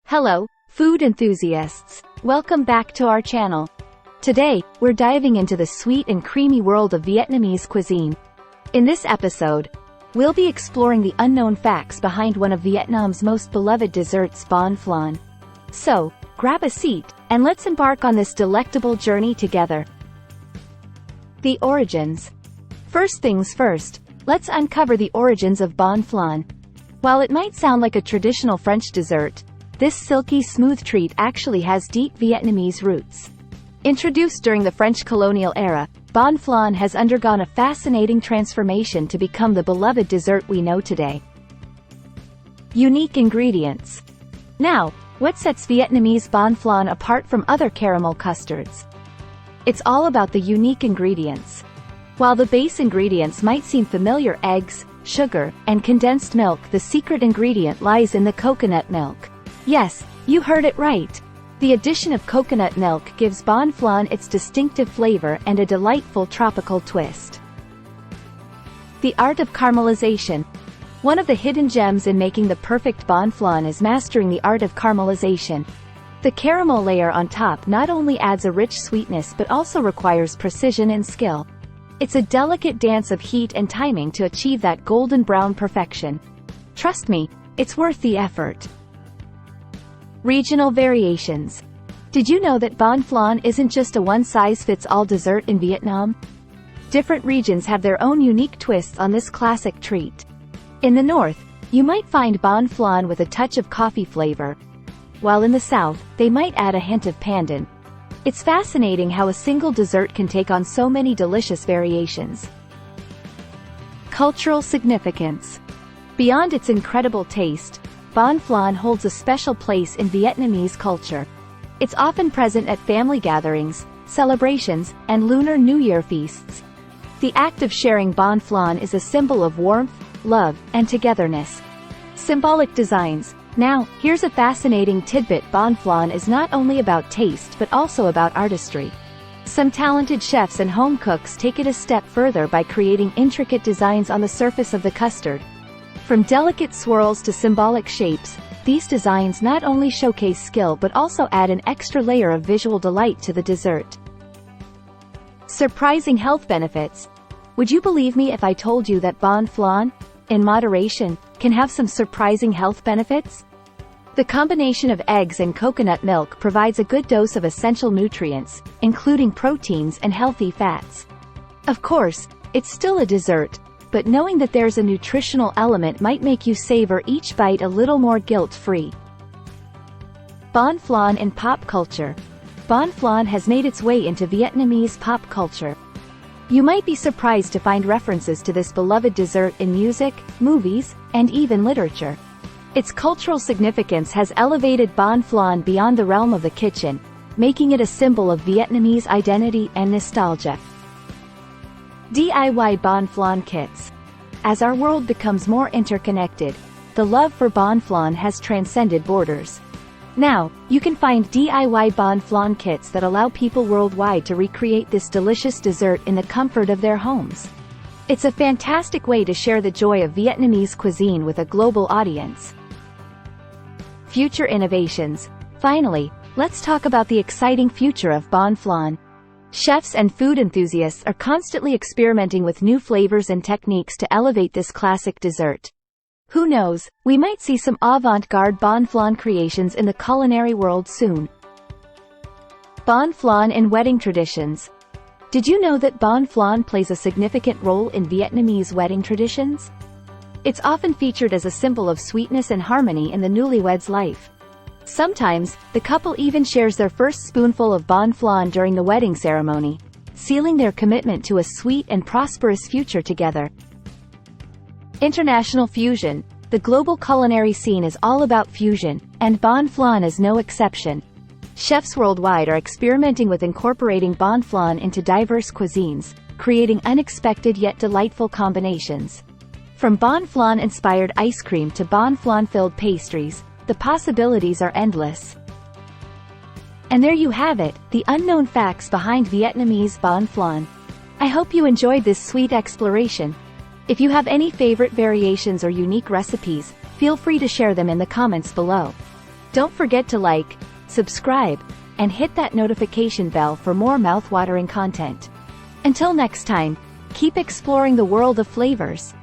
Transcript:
Hello, food enthusiasts. Welcome back to our channel. Today, we're diving into the sweet and creamy world of Vietnamese cuisine. In this episode, we'll be exploring the unknown facts behind one of Vietnam's most beloved desserts, Bánh Flan. So, grab a seat, and let's embark on this delectable journey together. The origins. First things first, let's uncover the origins of Bánh Flan. While it might sound like a traditional French dessert, this silky smooth treat actually has deep Vietnamese roots. Introduced during the French colonial era, Bánh Flan has undergone a fascinating transformation to become the beloved dessert we know today. Unique ingredients. Now, what sets Vietnamese Bánh Flan apart from other caramel custards? It's all about the unique ingredients. While the base ingredients might seem familiar, eggs, sugar, and condensed milk, the secret ingredient lies in the coconut milk. Yes, you heard it right. The addition of coconut milk gives Bánh Flan its distinctive flavor and a delightful tropical twist. The art of caramelization. One of the hidden gems in making the perfect Bánh Flan is mastering the art of caramelization. The caramel layer on top not only adds a rich sweetness but also requires precision and skill. It's a delicate dance of heat and timing to achieve that golden brown perfection. Trust me, it's worth the effort. Regional variations. Did you know that Bánh Flan isn't just a one-size-fits-all dessert in Vietnam? Different regions have their own unique twists on this classic treat. In the north, you might find Bánh Flan with a touch of coffee flavor, while in the south, they might add a hint of pandan. It's fascinating how a single dessert can take on so many delicious variations. Cultural significance. Beyond its incredible taste, Bánh Flan holds a special place in Vietnamese culture. It's often present at family gatherings, celebrations, and Lunar New Year feasts. The act of sharing Bánh Flan is a symbol of warmth, love, and togetherness. Symbolic designs. Now, here's a fascinating tidbit: Bánh Flan is not only about taste but also about artistry. Some talented chefs and home cooks take it a step further by creating intricate designs on the surface of the custard. From delicate swirls to symbolic shapes, these designs not only showcase skill but also add an extra layer of visual delight to the dessert. Surprising health benefits. Would you believe me if I told you that Bánh Flan, in moderation, can have some surprising health benefits? The combination of eggs and coconut milk provides a good dose of essential nutrients, including proteins and healthy fats. Of course, it's still a dessert, but knowing that there's a nutritional element might make you savor each bite a little more guilt-free. Bánh Flan in pop culture. Bánh Flan has made its way into Vietnamese pop culture. You might be surprised to find references to this beloved dessert in music, movies, and even literature. Its cultural significance has elevated Bánh Flan beyond the realm of the kitchen, making it a symbol of Vietnamese identity and nostalgia. DIY Bánh Flan kits. As our world becomes more interconnected, the love for Bánh Flan has transcended borders. Now, you can find DIY Bánh Flan kits that allow people worldwide to recreate this delicious dessert in the comfort of their homes. It's a fantastic way to share the joy of Vietnamese cuisine with a global audience. Future innovations. Finally, let's talk about the exciting future of Bánh Flan. Chefs and food enthusiasts are constantly experimenting with new flavors and techniques to elevate this classic dessert. Who knows, we might see some avant-garde Bánh Flan creations in the culinary world soon. Bánh Flan in wedding traditions. Did you know that Bánh Flan plays a significant role in Vietnamese wedding traditions? It's often featured as a symbol of sweetness and harmony in the newlywed's life. Sometimes, the couple even shares their first spoonful of Bánh Flan during the wedding ceremony, sealing their commitment to a sweet and prosperous future together. International fusion. The global culinary scene is all about fusion, and Bánh Flan is no exception. Chefs worldwide are experimenting with incorporating Bánh Flan into diverse cuisines, creating unexpected yet delightful combinations. From Bánh Flan-inspired ice cream to Bánh Flan-filled pastries, the possibilities are endless. And there you have it, the unknown facts behind Vietnamese Bánh Flan. I hope you enjoyed this sweet exploration. If you have any favorite variations or unique recipes, feel free to share them in the comments below. Don't forget to like, subscribe, and hit that notification bell for more mouth-watering content. Until next time, keep exploring the world of flavors.